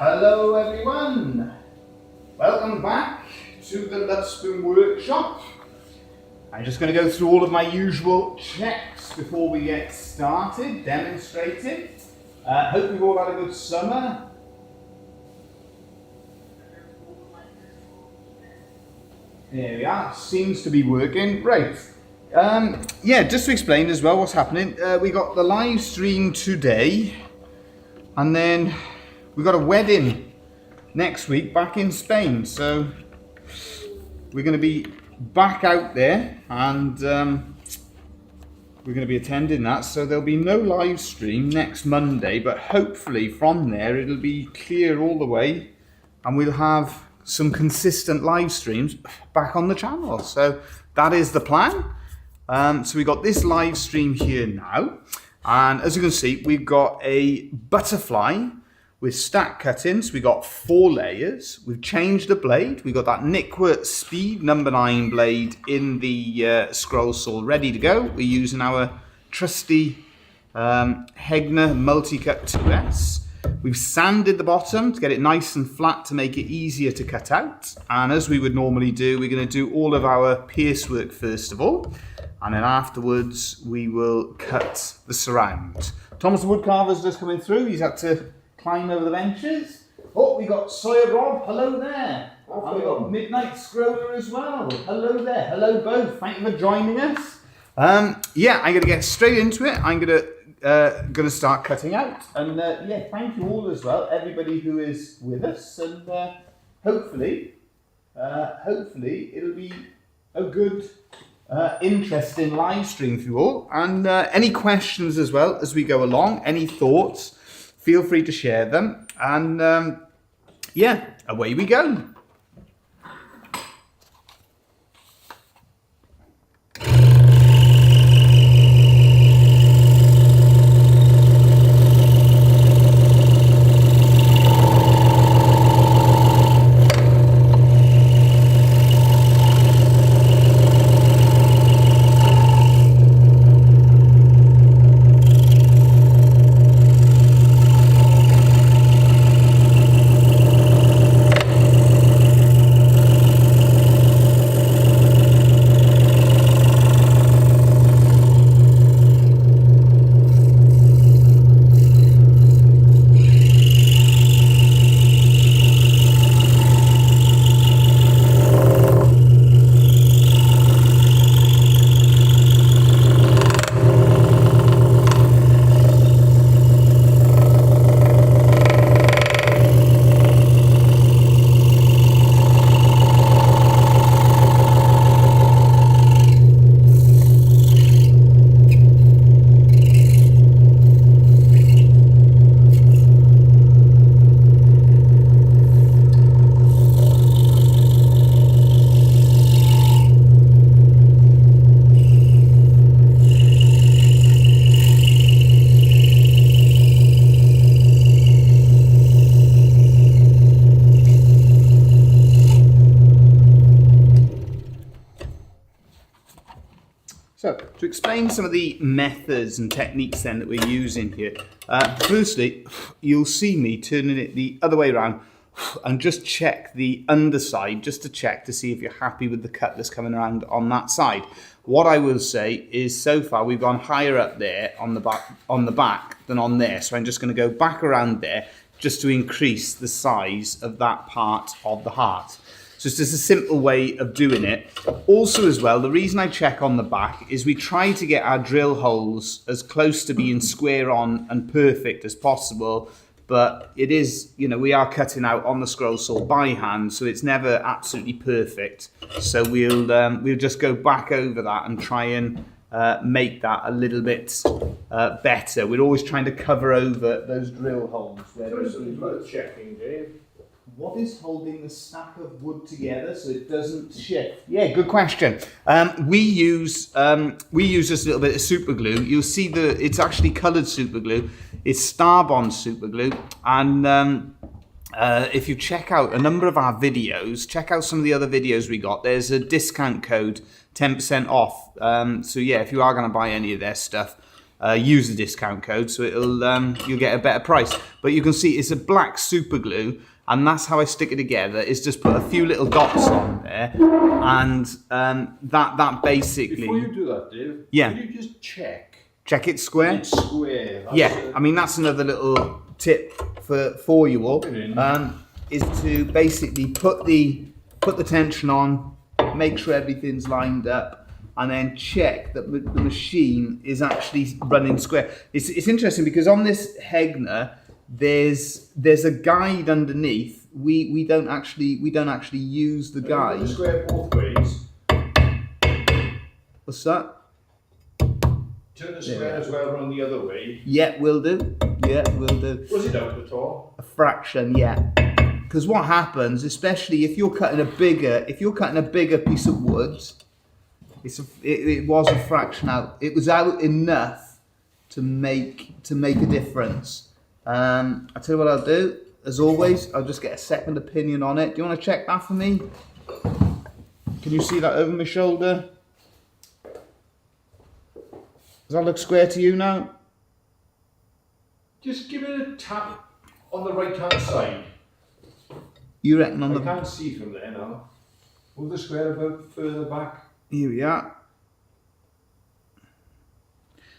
Hello everyone, welcome back to the Lovespoon Workshop. I'm just going to go through all of my usual checks before we get started, demonstrating. Hope you've all had a good summer. There we are, seems to be working. Right, yeah, just to explain as well what's happening. We got the live stream today, and then we got a wedding next week back in Spain, so we're going to be back out there, and we're going to be attending that, so there'll be no live stream next Monday, but hopefully from there it'll be clear all the way and we'll have some consistent live streams back on the channel. So that is the plan. So we got this live stream here now, and as you can see, we've got a butterfly with stack cuttings. We got 4 layers. We've changed the blade. We got that Nickworth Speed number 9 blade in the scroll saw ready to go. We're using our trusty Hegner Multicut 2S. We've sanded the bottom to get it nice and flat to make it easier to cut out. And as we would normally do, we're going to do all of our pierce work first of all, and then afterwards we will cut the surround. Thomas the woodcarver's just coming through. He's had to climb over the benches. Oh, we got Sawyer Rob, hello there. And we got Midnight Scroller as well. Hello there, hello both. Thank you for joining us. Yeah, I'm gonna get straight into it. I'm gonna start cutting out. And yeah, thank you all as well, everybody who is with us. And hopefully it'll be a good, interesting live stream for you all. And any questions as well as we go along, any thoughts, feel free to share them, and yeah, away we go. So, to explain some of the methods and techniques then that we're using here, firstly, you'll see me turning it the other way around and just check the underside, just to check to see if you're happy with the cut that's coming around on that side. What I will say is, so far we've gone higher up there on the back than on there, so I'm just going to go back around there just to increase the size of that part of the heart. So it's just a simple way of doing it. Also as well, the reason I check on the back is we try to get our drill holes as close to being square on and perfect as possible, but it is, you know, we are cutting out on the scroll saw by hand, so it's never absolutely perfect. So we'll just go back over that and try and make that a little bit better. We're always trying to cover over those drill holes. Checking, Dave. What is holding the stack of wood together so it doesn't shift? Yeah, good question. We use this little bit of super glue. You'll see it's actually coloured super glue. It's Starbond super glue, and if you check out a number of our videos, check out some of the other videos we got. There's a discount code, 10% off. So yeah, if you are going to buy any of their stuff, use the discount code, so it'll you'll get a better price. But you can see it's a black super glue, and that's how I stick it together, is just put a few little dots on there, and that basically... Before you do that, Dave, yeah. Can you just check it's square? it's square? Yeah, I mean, that's another little tip for you all, is to basically put the tension on, make sure everything's lined up, and then check that the machine is actually running square. It's interesting because on this Hegner, there's a guide underneath. We don't actually use the guide. The square both ways. What's that? Turn the square as well around the other way. Yeah, will do. Yeah, will do. Was it out at all? A fraction, yeah. Because what happens, especially if you're cutting a bigger piece of wood, it was a fraction out. It was out enough to make a difference. I'll tell you what I'll do. As always, I'll just get a second opinion on it. Do you want to check that for me? Can you see that over my shoulder? Does that look square to you now? Just give it a tap on the right hand side. You reckon on I can't see from there now. Move the square a bit further back. Here we are.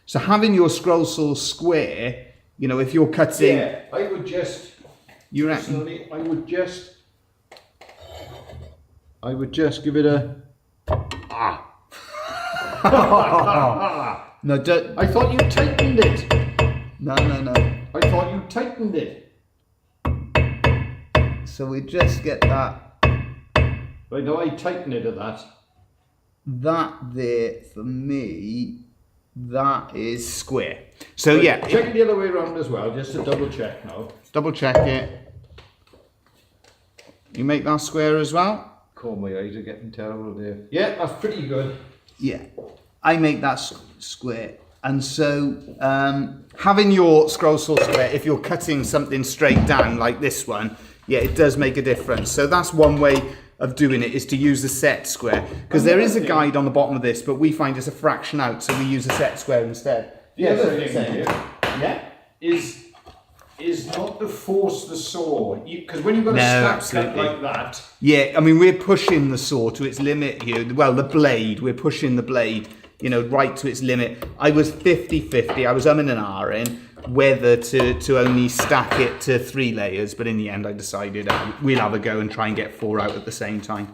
So having your scroll saw square, you know, if you're cutting... Yeah, I would just... You reckon? Personally, I would just give it a... No, don't... I thought you tightened it. No. I thought you tightened it. So we just get that... Right, now I tighten it at that. That there, for me, that is square. So Right, yeah. check it the other way around as well, just to double check now. Double check it. You make that square as well? God, my eyes are getting terrible there. Yeah, that's pretty good. Yeah. I make that square. And so, having your scroll saw square, if you're cutting something straight down like this one, yeah, it does make a difference. So that's one way of doing it, is to use the set square. Because there is a guide on the bottom of this, but we find it's a fraction out, so we use a set square instead. The other thing here yeah, is not to force the saw. Because when you've got a snap cut like that... Yeah, I mean, we're pushing the saw to its limit here. Well, the blade, we're pushing the blade, you know, right to its limit. I was 50-50, I was umming and ahhing whether to only stack it to 3 layers, but in the end I decided we'll have a go and try and get 4 out at the same time.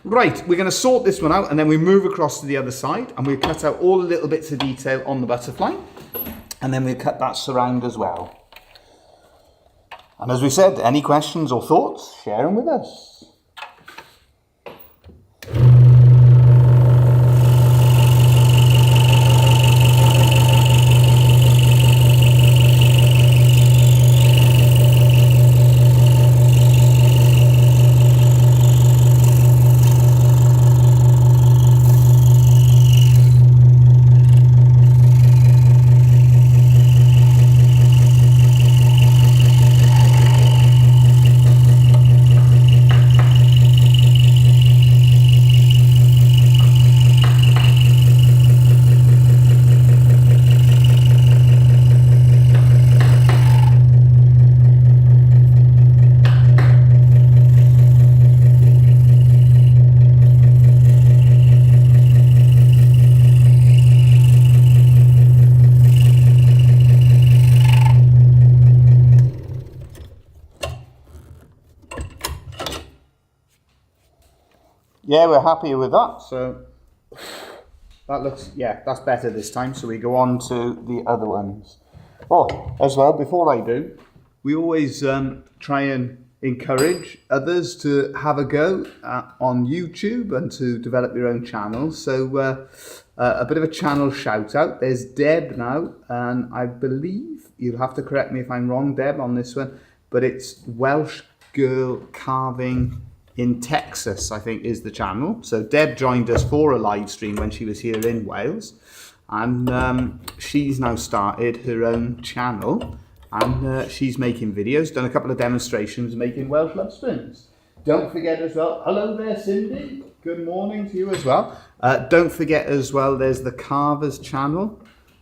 Right, we're going to sort this one out, and then we move across to the other side, and we'll cut out all the little bits of detail on the butterfly, and then we'll cut that surround as well. And as we said, any questions or thoughts, share them with us. Yeah, we're happy with that. So that looks, yeah, that's better this time. So we go on to the other ones. Oh, as well, before I do, we always try and encourage others to have a go on YouTube and to develop your own channels. So a bit of a channel shout out. There's Deb now, and I believe, you'll have to correct me if I'm wrong, Deb, on this one, but it's Welsh Girl Carving in Texas, I think, is the channel. So Deb joined us for a live stream when she was here in Wales, and she's now started her own channel, and she's making videos, done a couple of demonstrations making Welsh Lovespoons. Don't forget as well, hello there Cindy, good morning to you as well. Don't forget as well, there's the Carvers channel,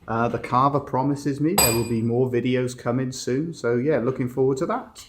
The carver promises me there will be more videos coming soon, so yeah, looking forward to that.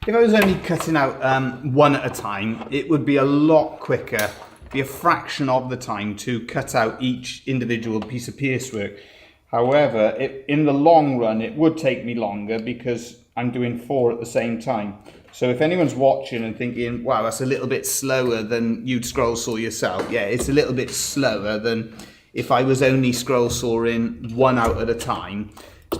If I was only cutting out one at a time, it would be a lot quicker, be a fraction of the time to cut out each individual piece of piercework. However, in the long run, it would take me longer because I'm doing 4 at the same time. So if anyone's watching and thinking, wow, that's a little bit slower than you'd scroll saw yourself, yeah, it's a little bit slower than if I was only scroll sawing 1 out at a time.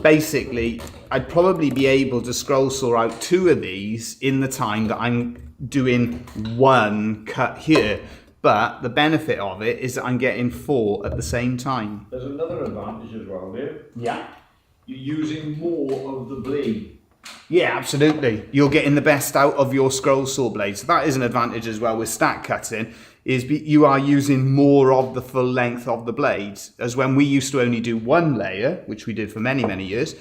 Basically, I'd probably be able to scroll saw out 2 of these in the time that I'm doing 1 cut here. But the benefit of it is that I'm getting 4 at the same time. There's another advantage as well, there. Yeah. You're using more of the blade. Yeah, absolutely. You're getting the best out of your scroll saw blade. So that is an advantage as well with stack cutting, is you are using more of the full length of the blades. As when we used to only do 1 layer, which we did for many, many years,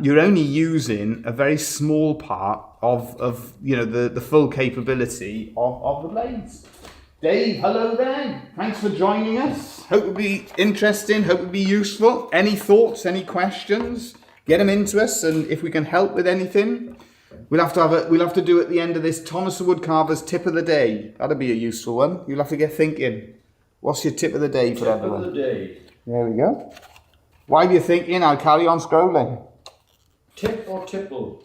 you're only using a very small part of you know, the full capability of the blades. Dave, hello there. Thanks for joining us. Hope it'll be interesting, hope it'll be useful. Any thoughts, any questions? Get them into us, and if we can help with anything, we'll have to do at the end of this Thomas the Woodcarver's tip of the day. That'll be a useful one. You'll have to get thinking. What's your tip of the day for everyone? Tip of the day. There we go. While you're thinking, I'll carry on scrolling. Tip or tipple?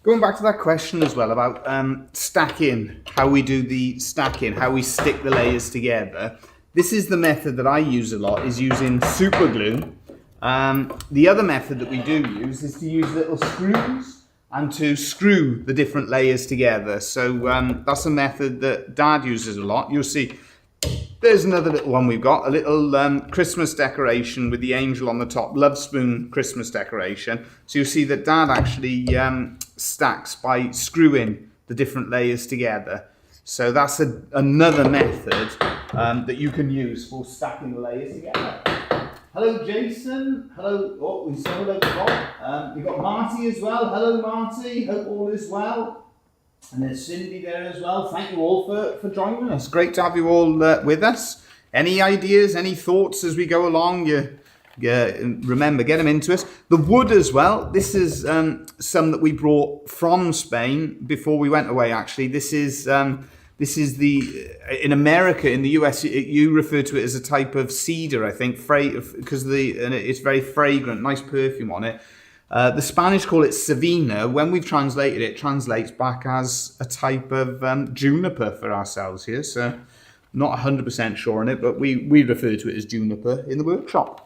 Going back to that question as well about stacking, how we do the stacking, how we stick the layers together. This is the method that I use a lot, is using super glue. The other method that we do use is to use little screws and to screw the different layers together. So that's a method that Dad uses a lot. You'll see there's another little one we've got, a little Christmas decoration with the angel on the top, Lovespoon Christmas decoration. So you'll see that Dad actually stacks by screwing the different layers together. So that's another method that you can use for stacking the layers together. Hello Jason, hello, oh we said hello to Bob. We've got Marty as well, hello Marty, hope all is well. And there's Cindy there as well. Thank you all for joining us. Great to have you all with us. Any ideas, any thoughts as we go along? Remember, get them into us. The wood as well. This is some that we brought from Spain before we went away. Actually, this is the in America, in the US, you refer to it as a type of cedar, I think, because it's very fragrant, nice perfume on it. The Spanish call it savina. When we've translated it, it translates back as a type of juniper for ourselves here. So not 100% sure on it, but we refer to it as juniper in the workshop.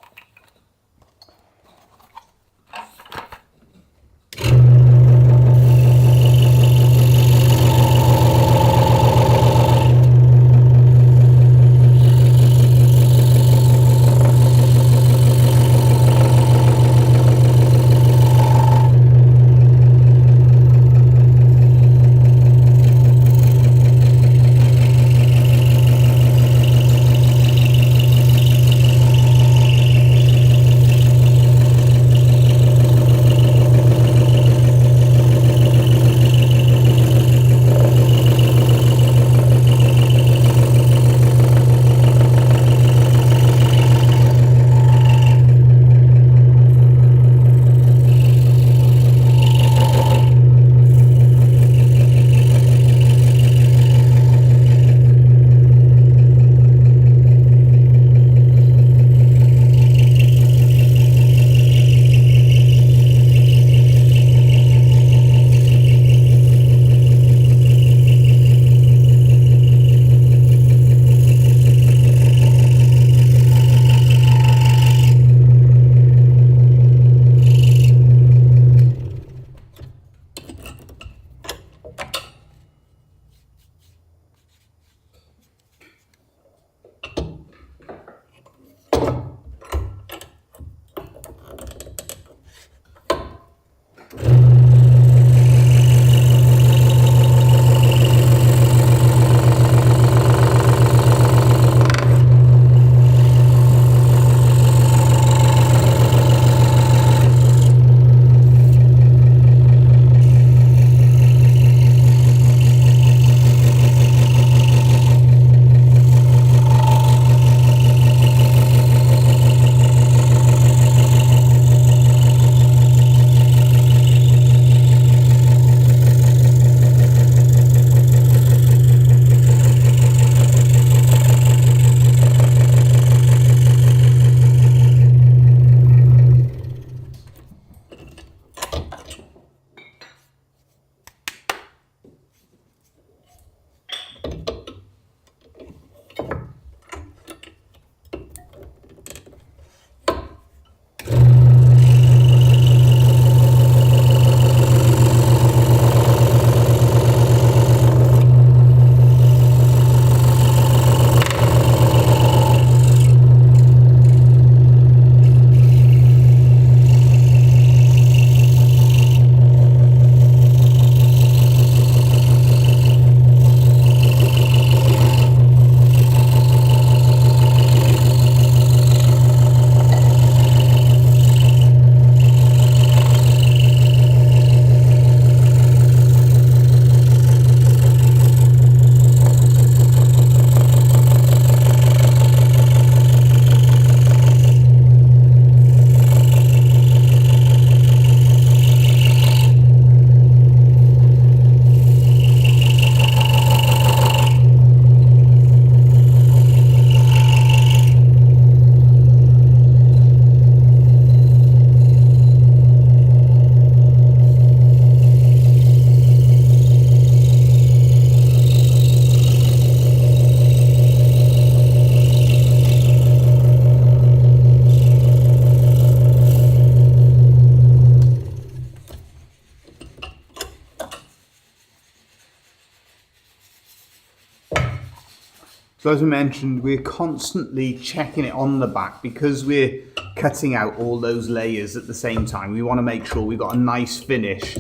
So as we mentioned, we're constantly checking it on the back because we're cutting out all those layers at the same time. We want to make sure we've got a nice finish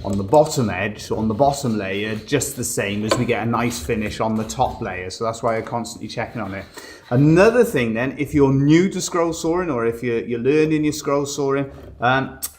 on the bottom edge, so on the bottom layer, just the same as we get a nice finish on the top layer. So that's why I'm constantly checking on it. Another thing then, if you're new to scroll sawing or if you're learning your scroll sawing,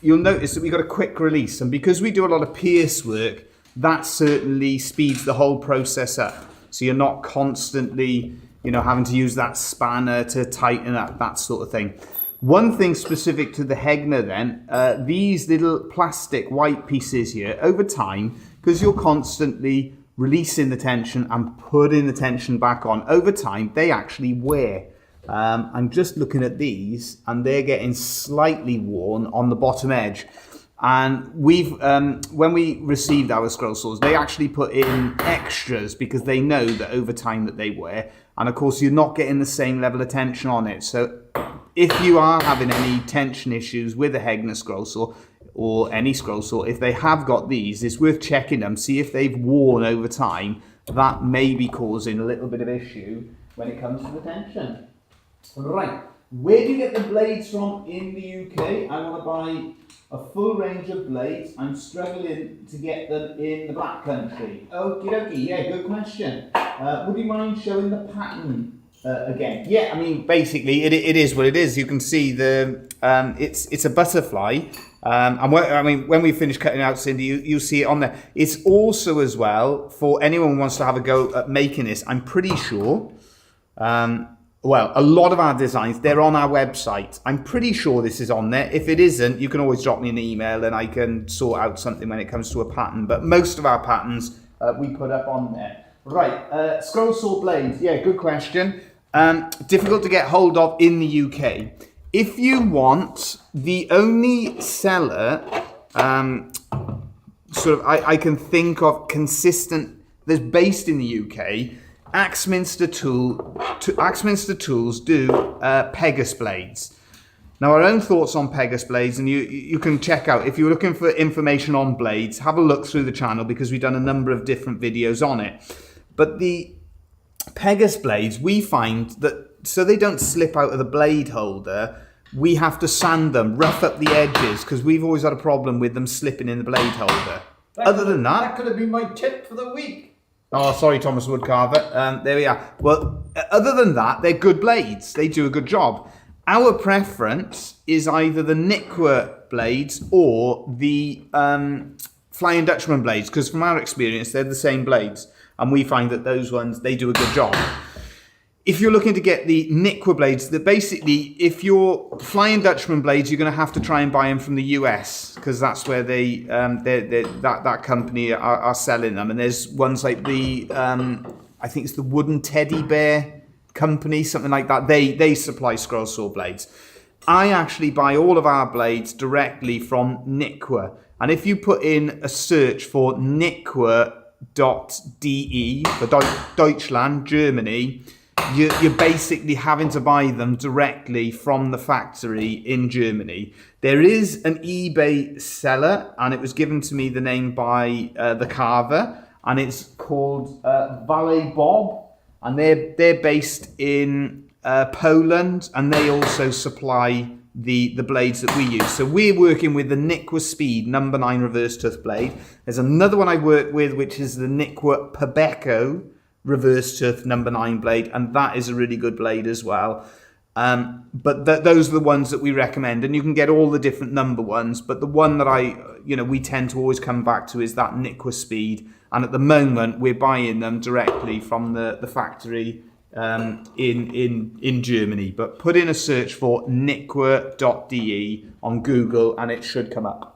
you'll notice that we've got a quick release. And because we do a lot of pierce work, that certainly speeds the whole process up. So you're not constantly, having to use that spanner to tighten up, that sort of thing. One thing specific to the Hegner then, these little plastic white pieces here, over time, because you're constantly releasing the tension and putting the tension back on, over time, they actually wear. I'm just looking at these and they're getting slightly worn on the bottom edge. And we've, when we received our scroll saws, they actually put in extras because they know that over time that they wear. And of course, you're not getting the same level of tension on it. So if you are having any tension issues with a Hegner scroll saw or any scroll saw, if they have got these, it's worth checking them, see if they've worn over time. That may be causing a little bit of issue when it comes to the tension. Right, where do you get the blades from in the UK? I want to buy a full range of blades. I'm struggling to get them in the Black Country. Okie dokie, yeah, good question. Would you mind showing the pattern again? Yeah, I mean, basically, it is what it is. You can see the it's a butterfly. And when we finish cutting out, Cindy, you'll see it on there. It's also as well for anyone who wants to have a go at making this. I'm pretty sure. Well, a lot of our designs, they're on our website. I'm pretty sure this is on there. If it isn't, you can always drop me an email and I can sort out something when it comes to a pattern. But most of our patterns we put up on there. Right, scroll saw blades. Yeah, good question. Difficult to get hold of in the UK. If you want, the only seller I can think of consistent that's based in the UK, Axminster Tools do Pegasus blades. Now, our own thoughts on Pegasus blades, and you can check out, if you're looking for information on blades, have a look through the channel because we've done a number of different videos on it. But the Pegasus blades, we find that so they don't slip out of the blade holder, we have to sand them, rough up the edges, because we've always had a problem with them slipping in the blade holder. That could have been my tip for the week. Oh, sorry, Thomas Woodcarver. There we are. Well, other than that, they're good blades. They do a good job. Our preference is either the Nikwa blades or the Flying Dutchman blades, because from our experience, they're the same blades. And we find that those ones, they do a good job. If you're looking to get the Nikwa blades, that basically, if you're Flying Dutchman blades, you're going to have to try and buy them from the US because that's where that company are selling them. And there's ones like the, I think it's the Wooden Teddy Bear company, something like that. They supply scroll saw blades. I actually buy all of our blades directly from Nikwa. And if you put in a search for Nikwa.de for Deutschland, Germany, you're basically having to buy them directly from the factory in Germany. There is an eBay seller, and it was given to me the name by the carver, and it's called Valet Bob, and they're based in Poland, and they also supply the blades that we use. So we're working with the Nikwa Speed No. 9 reverse tooth blade. There's another one I work with, which is the Nikwa Pebeco reverse tooth No. 9 blade, and that is a really good blade as well. But those are the ones that we recommend, and you can get all the different number ones, but the one that we tend to always come back to is that Nikwa Speed, and at the moment we're buying them directly from the factory in Germany. But put in a search for Nikwa.de on Google and it should come up.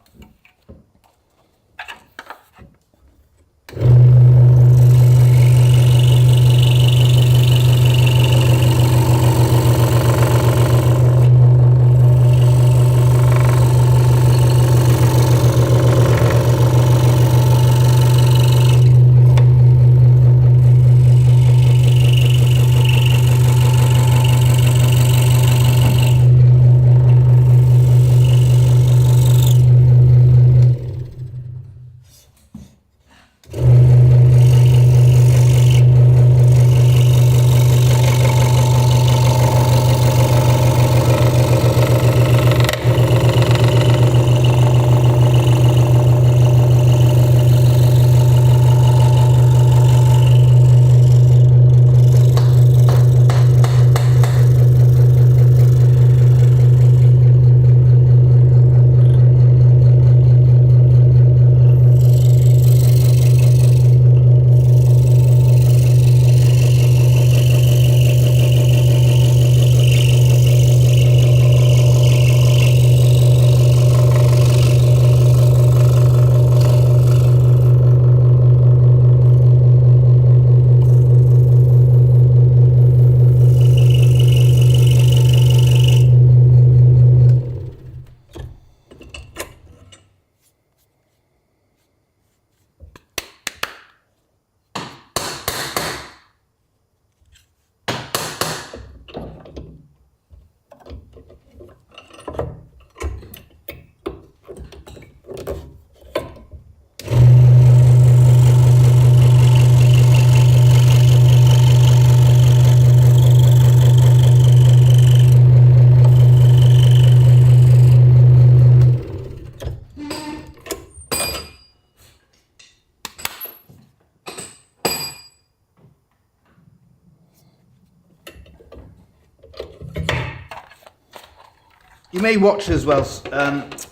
you may watch as well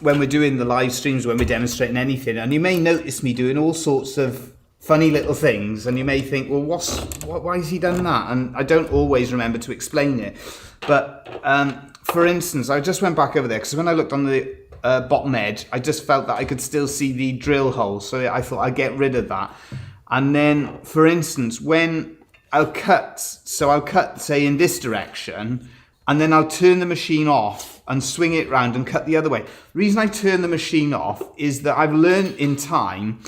when we're doing the live streams, when we're demonstrating anything, and you may notice me doing all sorts of funny little things, and you may think, well, why has he done that? And I don't always remember to explain it. But for instance, I just went back over there because when I looked on the bottom edge, I just felt that I could still see the drill hole, so I thought I'd get rid of that. And then, for instance, when I'll cut, say, in this direction, and then I'll turn the machine off and swing it round and cut the other way. The reason I turn the machine off is that I've learned in time,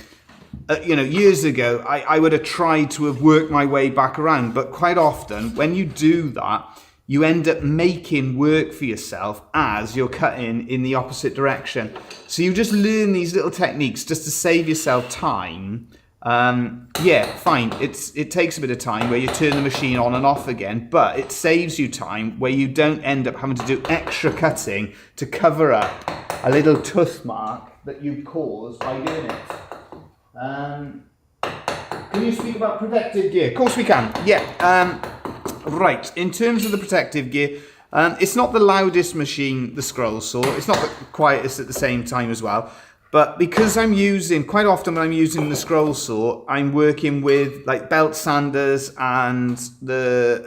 years ago, I would have tried to have worked my way back around, but quite often, when you do that, you end up making work for yourself as you're cutting in the opposite direction. So you just learn these little techniques just to save yourself time. Fine, it takes a bit of time where you turn the machine on and off again, but it saves you time where you don't end up having to do extra cutting to cover up a little tooth mark that you caused by doing it. Can you speak about protective gear? Of course we can, yeah. Right, in terms of the protective gear, it's not the loudest machine, the scroll saw. It's not the quietest at the same time as well. But because quite often when I'm using the scroll saw, I'm working with like belt sanders and the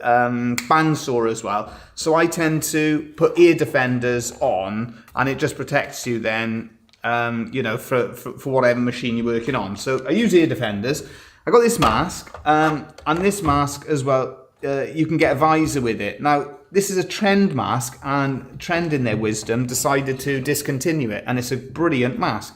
bandsaw as well. So I tend to put ear defenders on, and it just protects you then, for whatever machine you're working on. So I use ear defenders. I got this mask, and this mask as well, you can get a visor with it. Now, this is a Trend mask, and Trend in their wisdom decided to discontinue it, and it's a brilliant mask.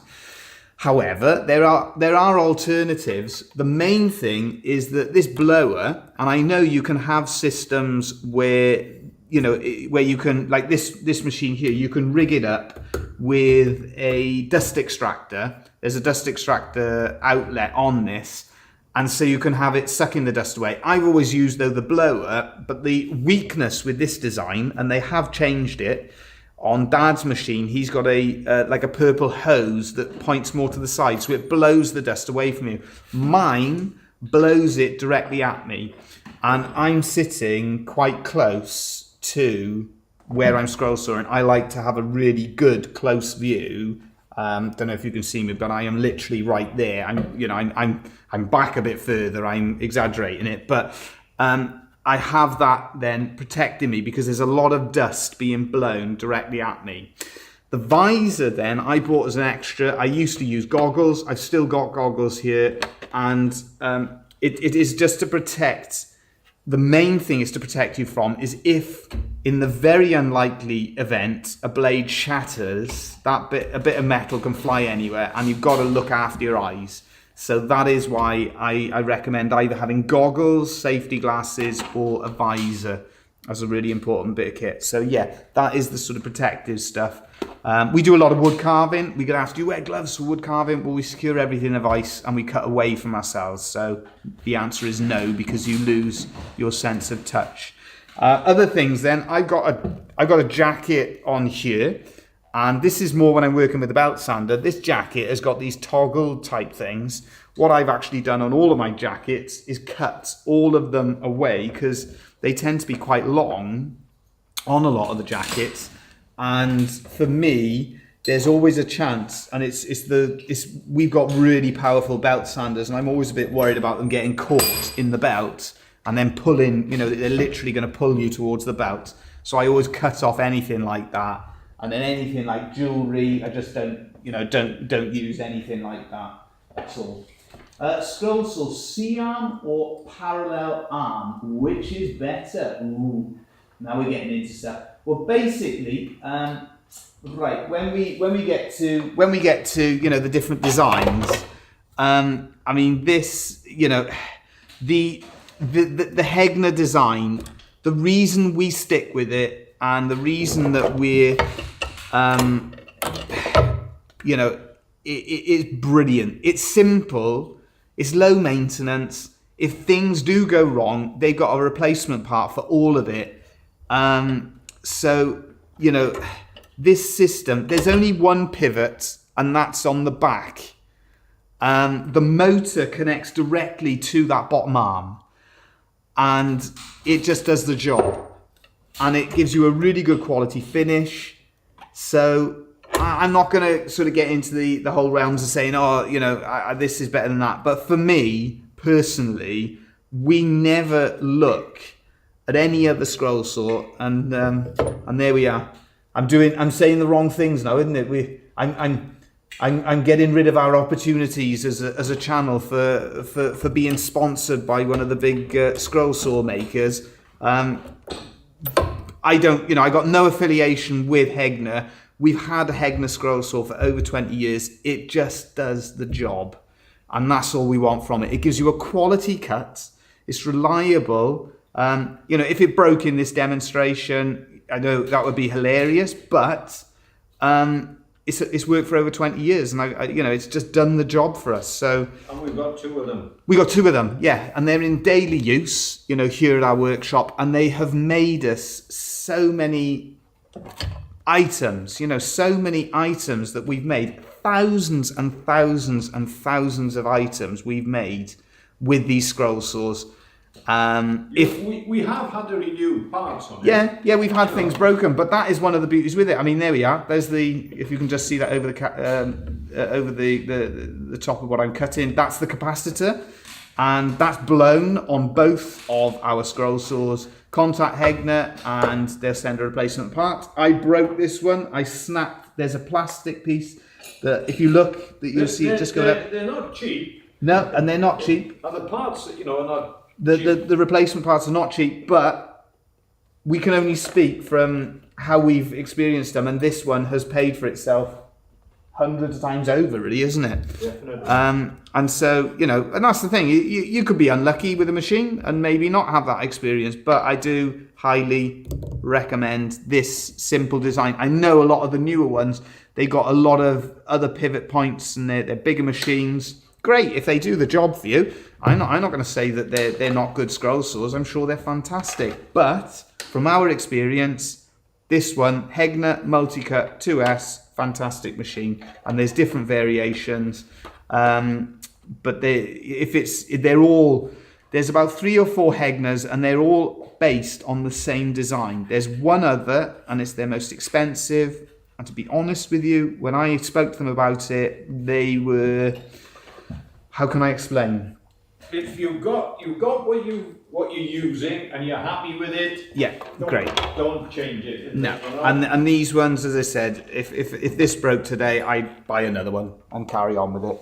However, there are alternatives. The main thing is that this blower, and I know you can have systems where you can, like this machine here, you can rig it up with a dust extractor. There's a dust extractor outlet on this, and so you can have it sucking the dust away. I've always used, though, the blower, but the weakness with this design, and they have changed it, on Dad's machine, he's got like a purple hose that points more to the side, so it blows the dust away from you. Mine blows it directly at me, and I'm sitting quite close to where I'm scroll sawing. I like to have a really good close view. Don't know if you can see me, but I am literally right there. I'm back a bit further. I'm exaggerating it, but I have that then protecting me because there's a lot of dust being blown directly at me. The visor then I bought as an extra. I used to use goggles. I've still got goggles here, and it is just to protect. The main thing is to protect you from is if, in the very unlikely event, a blade shatters, a bit of metal can fly anywhere, and you've got to look after your eyes. So that is why I recommend either having goggles, safety glasses, or a visor as a really important bit of kit. So yeah, that is the sort of protective stuff. We do a lot of wood carving. We're going to have to wear gloves for wood carving, but we secure everything in a vise and we cut away from ourselves. So the answer is no, because you lose your sense of touch. Other things then, I've got a jacket on here, and this is more when I'm working with the belt sander. This jacket has got these toggle type things. What I've actually done on all of my jackets is cut all of them away because they tend to be quite long on a lot of the jackets. And for me, there's always a chance, and we've got really powerful belt sanders, and I'm always a bit worried about them getting caught in the belt and then pulling, they're literally going to pull you towards the belt. So I always cut off anything like that. And then anything like jewellery, I just don't use anything like that at all. Scroll saw, C-arm or parallel arm, which is better? Ooh, now we're getting into stuff. Well, basically, right, when we get to the different designs, I mean this, the Hegner design, the reason we stick with it and the reason that we're it's brilliant. It's simple, it's low maintenance. If things do go wrong, they've got a replacement part for all of it. So, this system, there's only one pivot, and that's on the back. The motor connects directly to that bottom arm, and it just does the job. And it gives you a really good quality finish. So I'm not going to sort of get into the whole realms of saying, oh, you know, this is better than that. But for me, personally, we never look at any other scroll saw, and there we are. I'm saying the wrong things now, isn't it? I'm getting rid of our opportunities as a channel for being sponsored by one of the big scroll saw makers. I got no affiliation with Hegner. We've had a Hegner scroll saw for over 20 years. It just does the job, and that's all we want from it. It gives you a quality cut. It's reliable. If it broke in this demonstration, I know that would be hilarious, but it's worked for over 20 years, and it's just done the job for us. So, and we've got two of them. We got two of them, yeah, and they're in daily use, here at our workshop, and they have made us so many items, so many items that we've made, thousands and thousands and thousands of items we've made with these scroll saws. We have had to renew parts on it. Yeah, we've had things broken, but that is one of the beauties with it. I mean, there we are. There's if you can just see that over the top of what I'm cutting. That's the capacitor, and that's blown on both of our scroll saws. Contact Hegner, and they'll send a replacement part. I broke this one. I snapped. There's a plastic piece that, if you look, that you'll see it just go up. They're not cheap. No, and they're not cheap. And the parts, are not. The replacement parts are not cheap, but we can only speak from how we've experienced them, and this one has paid for itself hundreds of times over, really, isn't it? Definitely. And so, and that's the thing. You could be unlucky with a machine and maybe not have that experience, but I do highly recommend this simple design. I know a lot of the newer ones, they got a lot of other pivot points, and they're bigger machines. Great if they do the job for you. I'm not going to say that they're not good scroll saws. I'm sure they're fantastic. But from our experience, this one, Hegner Multicut 2S, fantastic machine. And there's different variations. But there's about 3 or 4 Hegners, and they're all based on the same design. There's one other, and it's their most expensive. And to be honest with you, when I spoke to them about it, they were... How can I explain? If you've got what you're using and you're happy with it, great. Don't change it. No, and these ones, as I said, if this broke today, I'd buy another one and carry on with it.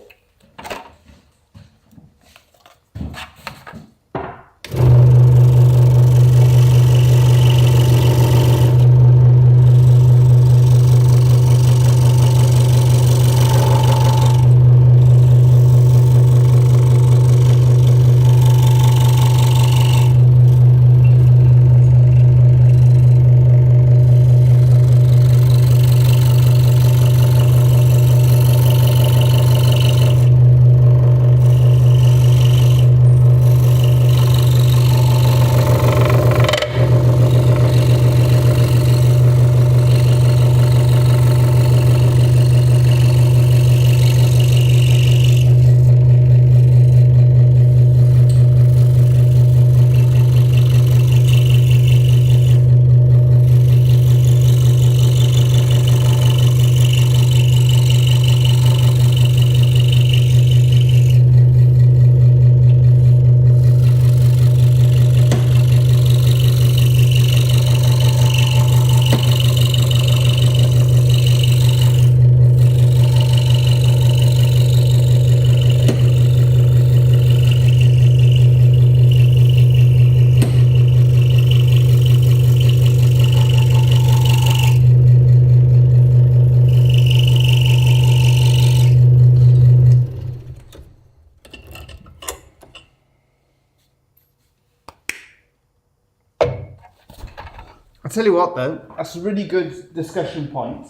I'll tell you what though, that's a really good discussion point.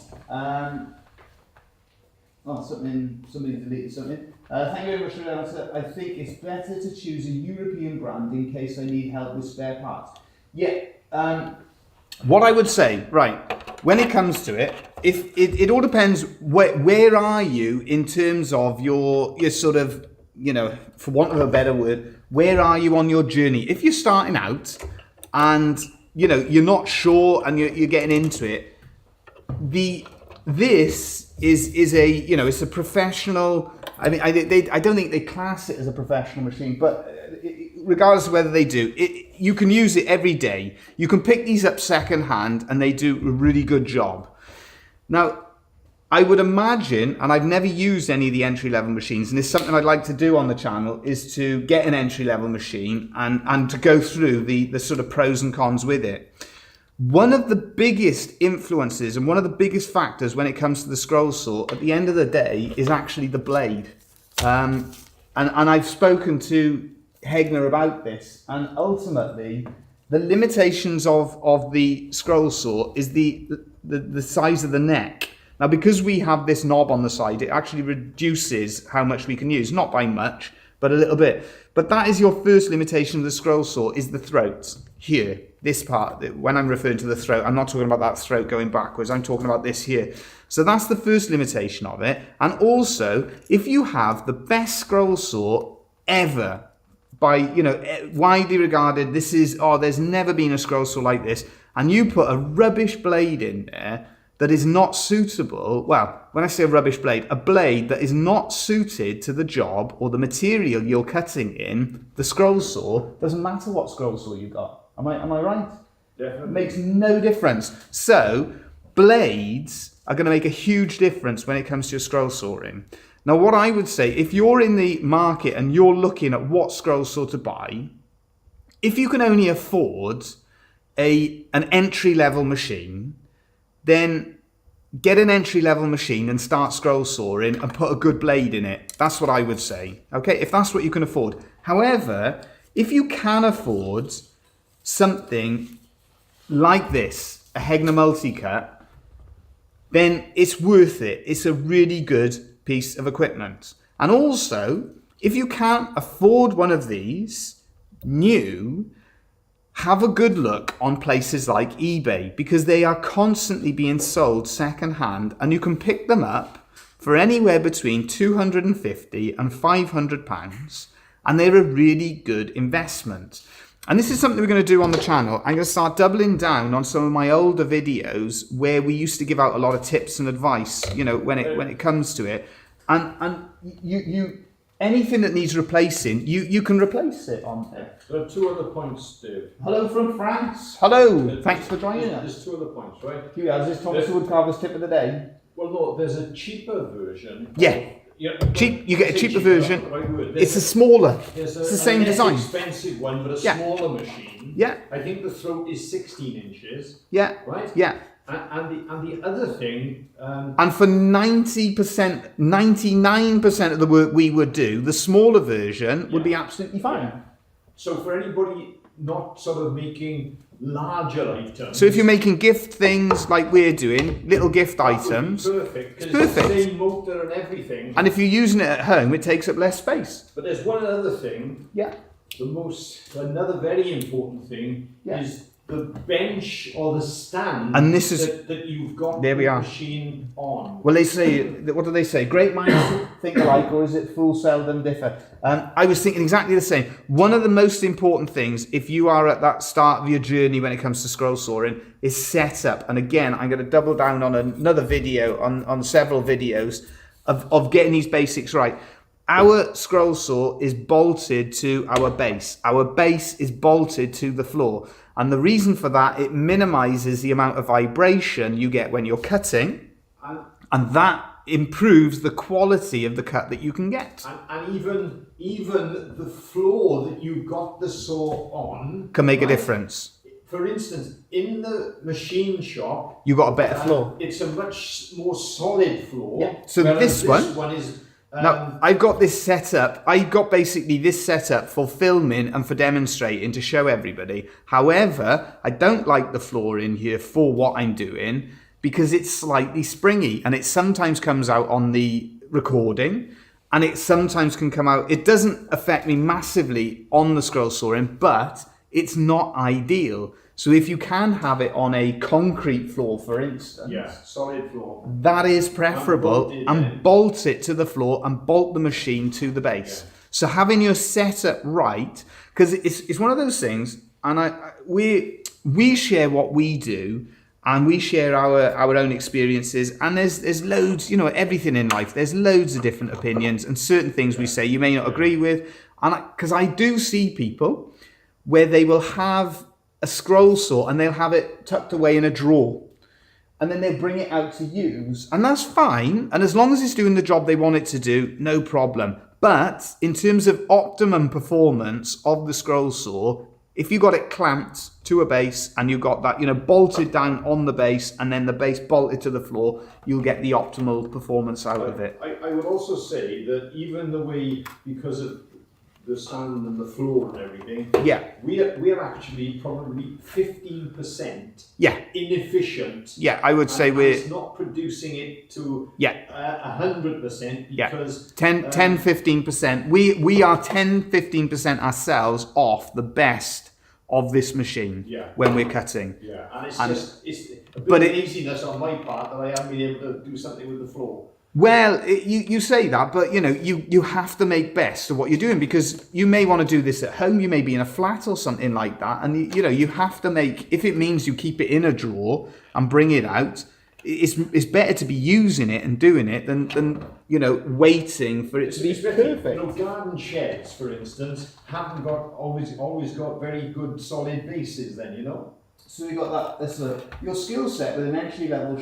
Somebody deleted something. Thank you very much for the answer. I think it's better to choose a European brand in case I need help with spare parts. What I would say, right, when it comes to it, if it all depends where are you in terms of your sort of, for want of a better word, where are you on your journey? If you're starting out and you're not sure and you're getting into it, the this is a, you know, it's a professional. I mean, I don't think they class it as a professional machine, but regardless of whether they do, you can use it every day. You can pick these up second hand, and they do a really good job. Now, I would imagine, and I've never used any of the entry-level machines, and it's something I'd like to do on the channel, is to get an entry-level machine and to go through the sort of pros and cons with it. One of the biggest influences and one of the biggest factors when it comes to the scroll saw at the end of the day is actually the blade. And I've spoken to Hegner about this, and ultimately the limitations of the scroll saw is the size of the neck. Now, because we have this knob on the side, it actually reduces how much we can use. Not by much, but a little bit. But that is your first limitation of the scroll saw, is the throat. Here, this part. When I'm referring to the throat, I'm not talking about that throat going backwards. I'm talking about this here. So that's the first limitation of it. And also, if you have the best scroll saw ever, by, you know, widely regarded, this is, oh, there's never been a scroll saw like this, and you put a rubbish blade in there that is not suitable, well, when I say a rubbish blade, a blade that is not suited to the job or the material you're cutting in, the scroll saw, doesn't matter what scroll saw you got. Am I right? Definitely. It makes no difference. So, blades are going to make a huge difference when it comes to your scroll sawing. Now, what I would say, if you're in the market and you're looking at what scroll saw to buy, if you can only afford an entry-level machine, then get an entry-level machine and start scroll sawing and put a good blade in it. That's what I would say, okay, if that's what you can afford. However, if you can afford something like this, a Hegner Multicut, then it's worth it. It's a really good piece of equipment. And also, if you can't afford one of these new, have a good look on places like eBay, because they are constantly being sold second hand, and you can pick them up for anywhere between £250 and £500, and they're a really good investment. And this is something we're going to do on the channel. I'm going to start doubling down on some of my older videos where we used to give out a lot of tips and advice, you know, when it comes to it. And you anything that needs replacing, you can replace it on there. There are two other points, Dave. Hello from France. Hello. Thanks for joining us. There's two other points, right? Here, is this Thomas Woodcarver's tip of the day? Well, no, there's a cheaper version. Yeah. Cheap. You get a cheaper version. Right, it's a smaller. It's the same design. Expensive one, but a smaller machine. Yeah. I think the throat is 16 inches. Yeah. Right. Yeah. And the other thing. And for 90%, 99% of the work we would do, the smaller version would be absolutely fine. Yeah. So for anybody not sort of making larger items. So if you're making gift things like we're doing, little gift items, perfect. It's perfect. It's the same motor and everything. And if you're using it at home, it takes up less space. But there's one other thing. Yeah. Another very important thing is the bench or the stand, and this is that you've got there we the are. machine on. Well, they say, what do they say? Great minds think alike, or is it fools seldom differ? I was thinking exactly the same. One of the most important things, if you are at that start of your journey when it comes to scroll sawing, is setup. And again, I'm going to double down on another video, on several videos of getting these basics right. Our scroll saw is bolted to our base. Our base is bolted to the floor. And the reason for that, it minimizes the amount of vibration you get when you're cutting. And that improves the quality of the cut that you can get. And even the floor that you got the saw on can make a difference. For instance, in the machine shop, you got a better floor. It's a much more solid floor. Yeah. So this one is. Now, I've got this set up. I got basically this set up for filming and for demonstrating to show everybody. However, I don't like the floor in here for what I'm doing because it's slightly springy and it sometimes comes out on the recording and it sometimes can come out. It doesn't affect me massively on the scroll sawing, but it's not ideal. So if you can have it on a concrete floor, for instance, solid floor, that is preferable, and bolt it to the floor and bolt the machine to the base. Yeah. So having your setup right, because it's one of those things, and we share what we do, and we share our own experiences. And there's loads, you know, everything in life. There's loads of different opinions, and certain things we say you may not agree with. And because I do see people where they will have a scroll saw and they'll have it tucked away in a drawer, and then they'll bring it out to use, and that's fine. And as long as it's doing the job they want it to do, no problem. But in terms of optimum performance of the scroll saw, if you got it clamped to a base and you got that, you know, bolted down on the base and then the base bolted to the floor, you'll get the optimal performance out of it. I would also say that even the way, because of the stand and the floor and everything, Yeah. we're actually probably 15% Yeah. inefficient. Yeah, I would say and we're... it's not producing it to Yeah. 100% because 10-15%. We are 10-15% ourselves off the best of this machine when we're cutting. Yeah, and it's a bit of laziness on my part that I haven't been able to do something with the floor. Well, you say that, but you know, you have to make best of what you're doing, because you may want to do this at home, you may be in a flat or something like that, and you know, you have to make, if it means you keep it in a drawer and bring it out, it's better to be using it and doing it than you know, waiting for it to be perfect. You know, garden sheds, for instance, haven't got always got very good solid bases then, you know. So we got that. That's your skill set with an entry level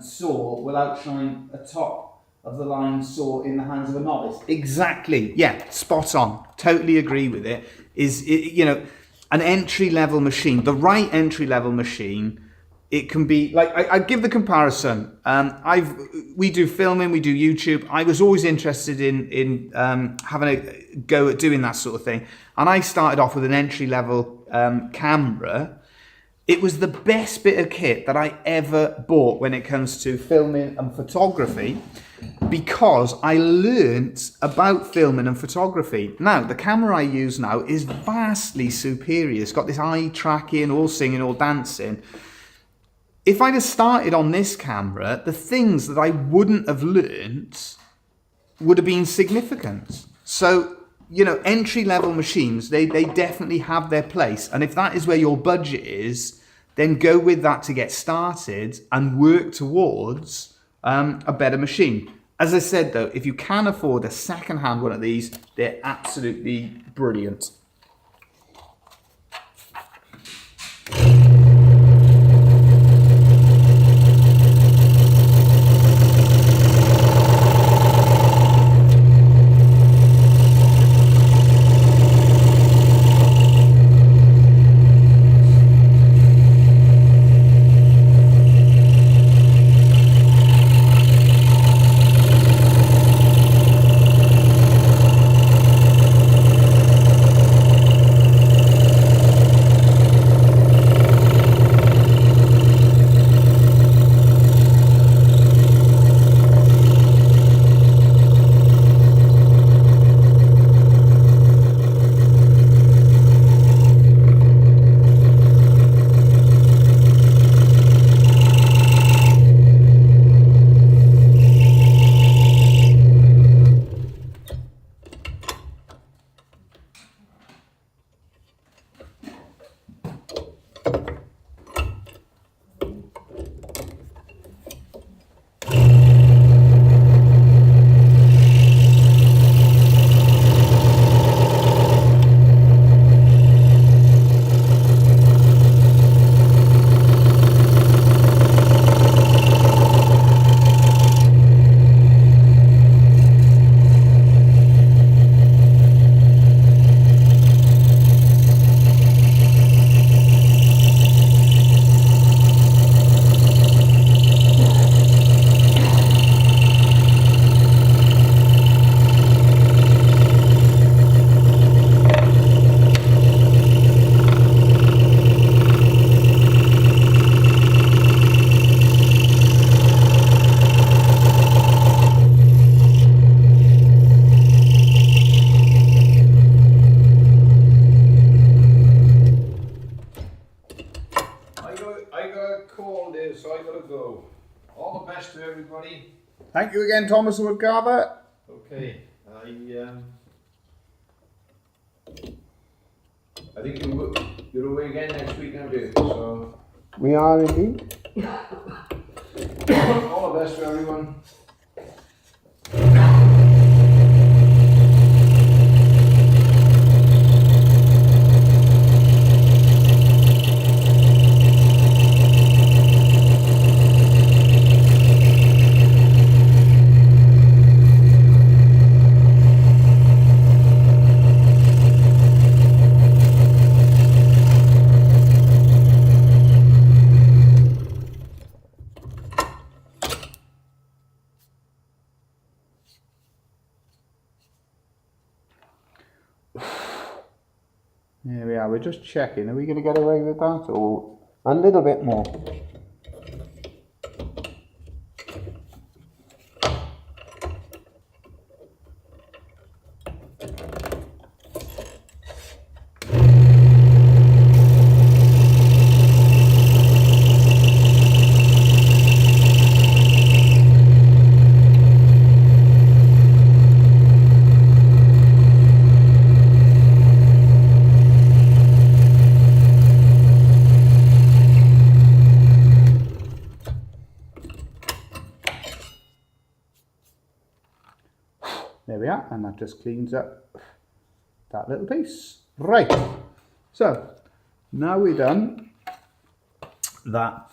saw will outshine a top of the line saw in the hands of a novice. Exactly. Yeah, spot on. Totally agree with it. You know, an entry level machine, the right entry level machine, it can be like, I give the comparison. We do filming, we do YouTube. I was always interested in having a go at doing that sort of thing, and I started off with an entry level camera. It was the best bit of kit that I ever bought when it comes to filming and photography, because I learnt about filming and photography. Now, the camera I use now is vastly superior. It's got this eye tracking, all singing, all dancing. If I'd have started on this camera, the things that I wouldn't have learnt would have been significant. So, you know, entry-level machines, they definitely have their place. And if that is where your budget is, then go with that to get started and work towards a better machine. As I said, though, if you can afford a second-hand one of these, they're absolutely brilliant. So I gotta go. All the best to everybody. Thank you again, Thomas Woodcarver. Okay, I think you're away again next week now, dear. So We are indeed. All the best for everyone. There we are, we're just checking. Are we going to get away with that or A little bit more. There we are, and that just cleans up that little piece. Right, so now we're done that,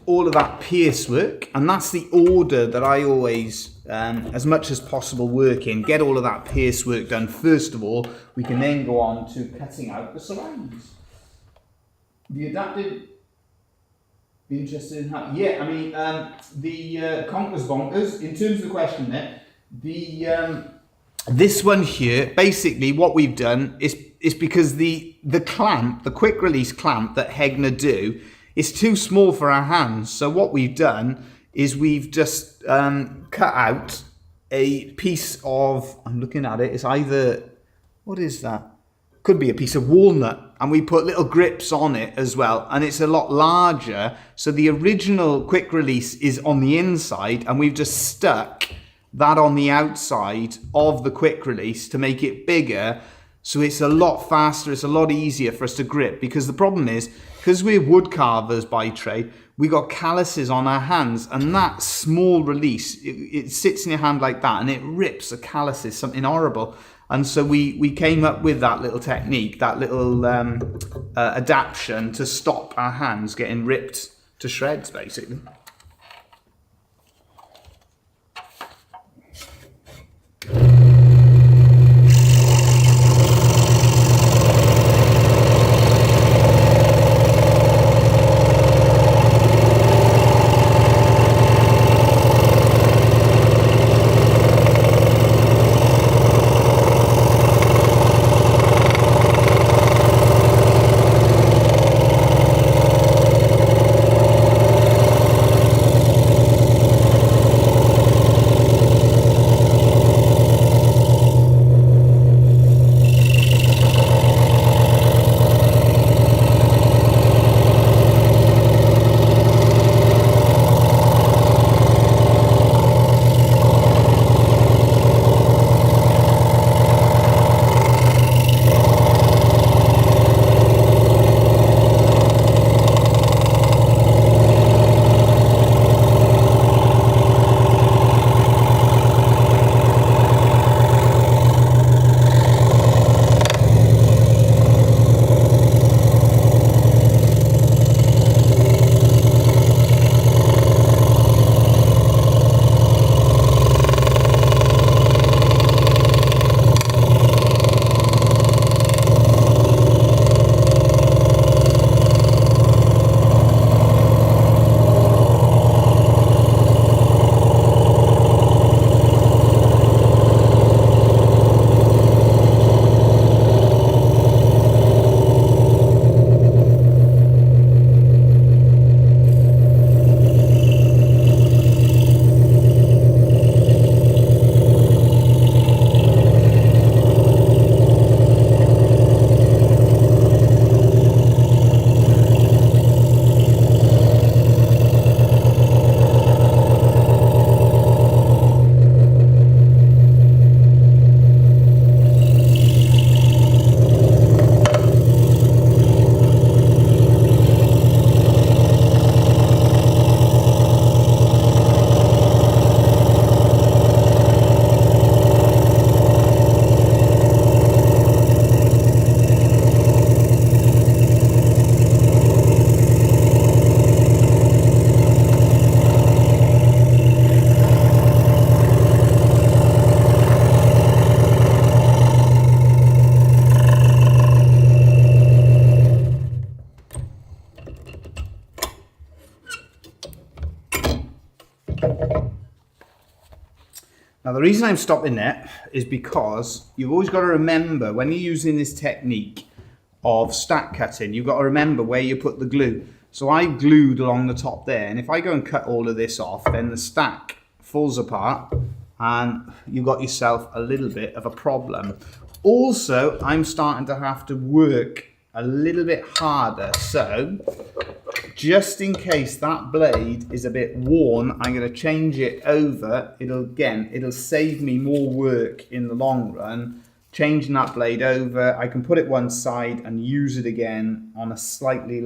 all of that pierce work, and that's the order that I always, as much as possible, work in. Get all of that pierce work done first of all. We can then go on to cutting out the surrounds. The adaptive, be interested in how? Yeah, I mean the Conquers Bonkers. In terms of the question there. This one here, basically what we've done is because the clamp, the quick release clamp that Hegner do, is too small for our hands. So what we've done is we've just cut out a piece of, I'm looking at it, it's either, what is that? Could be a piece of walnut, and we put little grips on it as well, and it's a lot larger. So the original quick release is on the inside, and we've just stuck that on the outside of the quick release to make it bigger, so it's a lot faster, it's a lot easier for us to grip. Because the problem is, because we're wood carvers by trade, we got calluses on our hands, and that small release, it sits in your hand like that and it rips the calluses, something horrible. And so we came up with that little technique, that little adaptation to stop our hands getting ripped to shreds, basically. Now the reason I'm stopping there is because you've always got to remember when you're using this technique of stack cutting, you've got to remember where you put the glue. So I've glued along the top there, and if I go and cut all of this off, then the stack falls apart and you've got yourself a little bit of a problem. Also, I'm starting to have to work a little bit harder, so just in case that blade is a bit worn, I'm going to change it over. It'll save me more work in the long run. Changing that blade over, I can put it one side and use it again on a slightly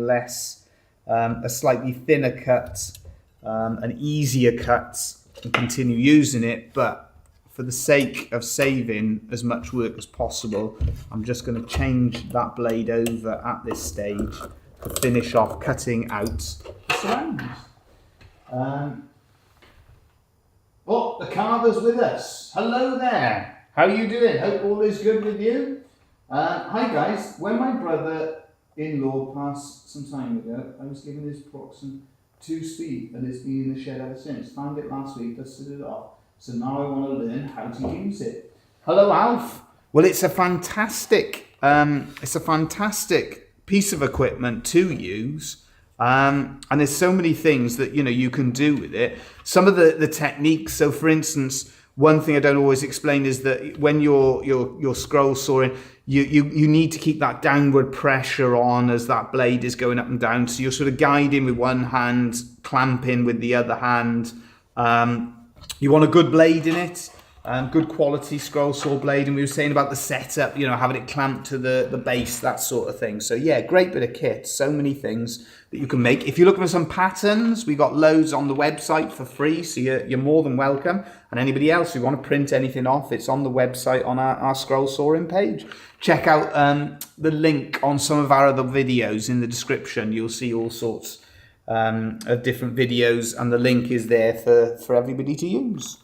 thinner cut, an easier cut, and continue using it. But for the sake of saving as much work as possible, I'm just going to change that blade over at this stage to finish off cutting out the surrounds. Oh, the carver's with us. Hello there. How are you doing? Hope all is good with you. Hi guys. When my brother-in-law passed some time ago, I was given his proxen 2-speed and it's been in the shed ever since. Found it last week, dusted it off. So now I want to learn how to use it. Hello, Alf. Well, it's a fantastic piece of equipment to use, and there's so many things that you can do with it. Some of the techniques. So, for instance, one thing I don't always explain is that when you're scroll sawing, you need to keep that downward pressure on as that blade is going up and down. So you're sort of guiding with one hand, clamping with the other hand. You want a good blade in it, good quality scroll saw blade, and we were saying about the setup, having it clamped to the base, that sort of thing. So yeah, great bit of kit, so many things that you can make. If you're looking for some patterns, we got loads on the website for free, so you're more than welcome. And anybody else who want to print anything off, it's on the website on our scroll sawing page. Check out the link on some of our other videos in the description. You'll see all sorts of different videos, and the link is there for everybody to use.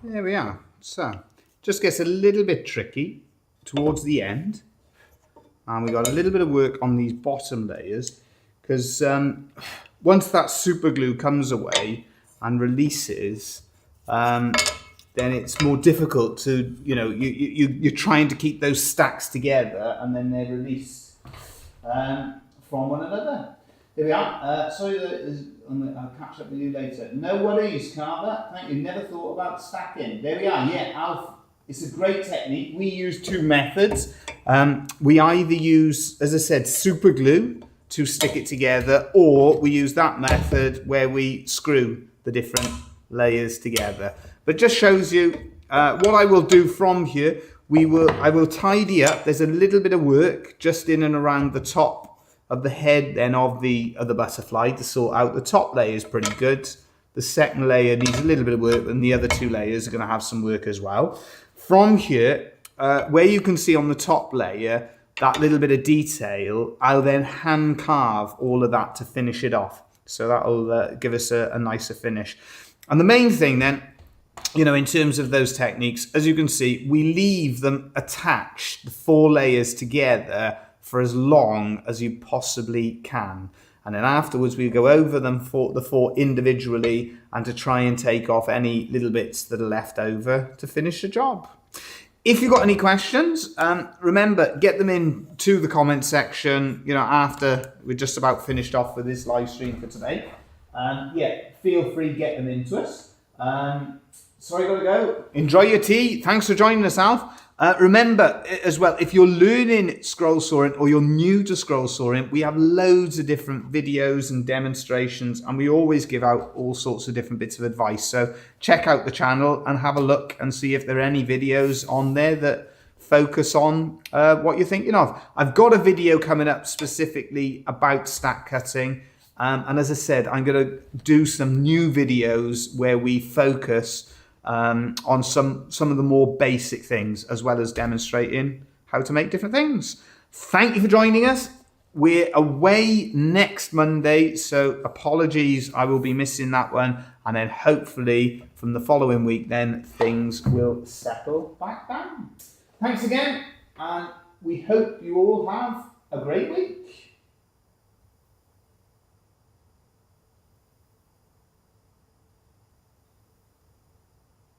There we are. So, just gets a little bit tricky towards the end. And we got a little bit of work on these bottom layers because once that super glue comes away and releases, then it's more difficult to, you know, you're trying to keep those stacks together and then they're released from one another. Here we are. Sorry, I'll catch up with you later. No worries, Carver. Thank you. Never thought about stacking. There we are. Yeah, Alf. It's a great technique. We use two methods. We either use, as I said, super glue to stick it together, or we use that method where we screw the different layers together. But just shows you what I will do from here. I will tidy up. There's a little bit of work just in and around the top of the head then of the butterfly to sort out. The top layer is pretty good. The second layer needs a little bit of work, and the other two layers are going to have some work as well. From here, where you can see on the top layer, that little bit of detail, I'll then hand carve all of that to finish it off. So that'll give us a nicer finish. And the main thing then, you know, in terms of those techniques, as you can see, we leave them attached, the 4 layers together, for as long as you possibly can. And then afterwards we go over them for the 4 individually and to try and take off any little bits that are left over to finish the job. If you've got any questions, remember, get them into the comment section, you know, after we're just about finished off with this live stream for today. Yeah, feel free to get them into us. Sorry, gotta go. Enjoy your tea. Thanks for joining us, Alf. Remember as well, if you're learning scroll sawing or you're new to scroll sawing, we have loads of different videos and demonstrations, and we always give out all sorts of different bits of advice. So check out the channel and have a look and see if there are any videos on there that focus on what you're thinking of. I've got a video coming up specifically about stack cutting. And as I said, I'm going to do some new videos where we focus on some of the more basic things, as well as demonstrating how to make different things. Thank you for joining us. We're away next Monday, so apologies, I will be missing that one. And then hopefully from the following week, then things will settle back down. Thanks again, and we hope you all have a great week.